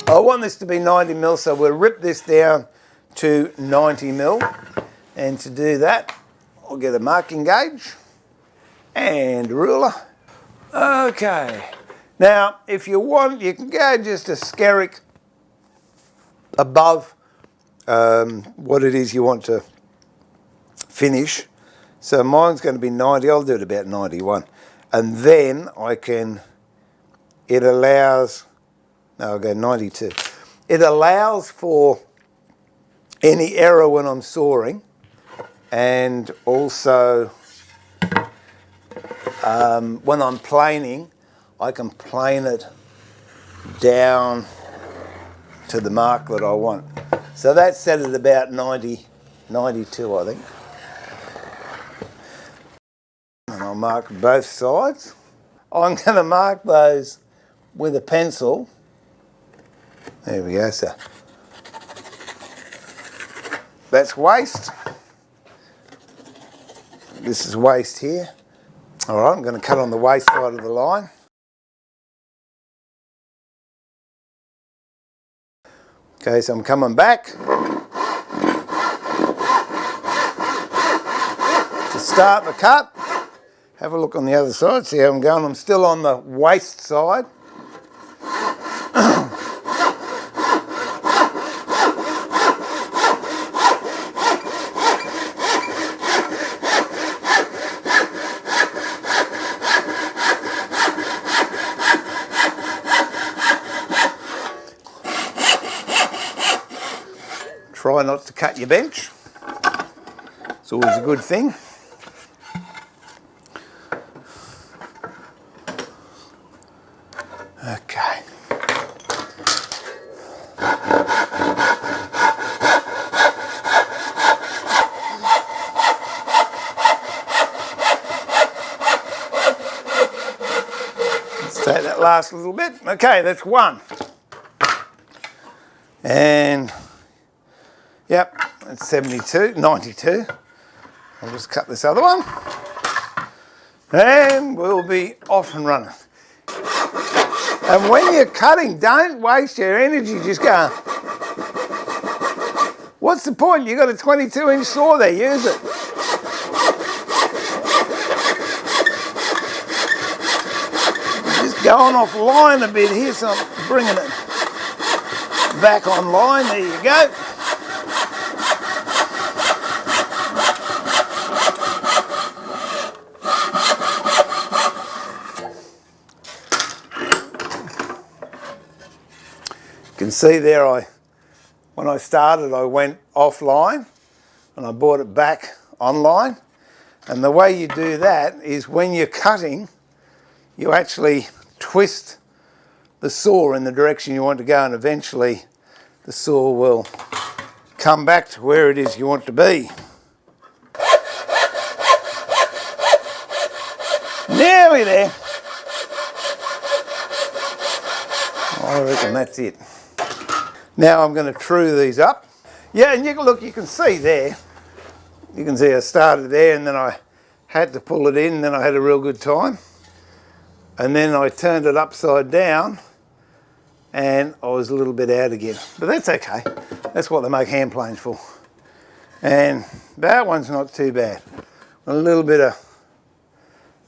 I want this to be 90 mil, so we'll rip this down to 90 mil. And to do that, I'll get a marking gauge and a ruler. Okay. Now, if you want, you can go just a skerrick above what it is you want to finish. So mine's going to be 90. I'll do it about 91. And then I can, it allows, no, I'll go 92. It allows for any error when I'm sawing, and also when I'm planing, I can plane it down to the mark that I want. So that's set at about 90, 92, I think. And I'll mark both sides. I'm going to mark those with a pencil. There we go, so that's waste. This is waste here. All right, I'm going to cut on the waste side of the line. Okay, so I'm coming back to start the cut. Have a look on the other side, see how I'm going. I'm still on the waste side. Try not to cut your bench. It's always a good thing. Okay. Let's take that last little bit. Okay, that's one. And yep, that's 72, 92. I'll just cut this other one. And we'll be off and running. And when you're cutting, don't waste your energy just going, what's the point? You've got a 22-inch saw there, use it. Just going offline a bit here, so I'm bringing it back online. There you go. You can see there, when I started, I went offline and I brought it back online. And the way you do that is when you're cutting, you actually twist the saw in the direction you want to go, and eventually the saw will come back to where it is you want to be. Nearly there. I reckon that's it. Now I'm going to true these up. Yeah, and you can see there. You can see I started there and then I had to pull it in, and then I had a real good time. And then I turned it upside down and I was a little bit out again. But that's okay. That's what they make hand planes for. And that one's not too bad. A little bit of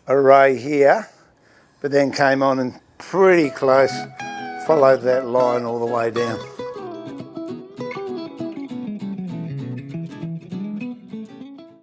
array here, but then came on and pretty close, followed that line all the way down.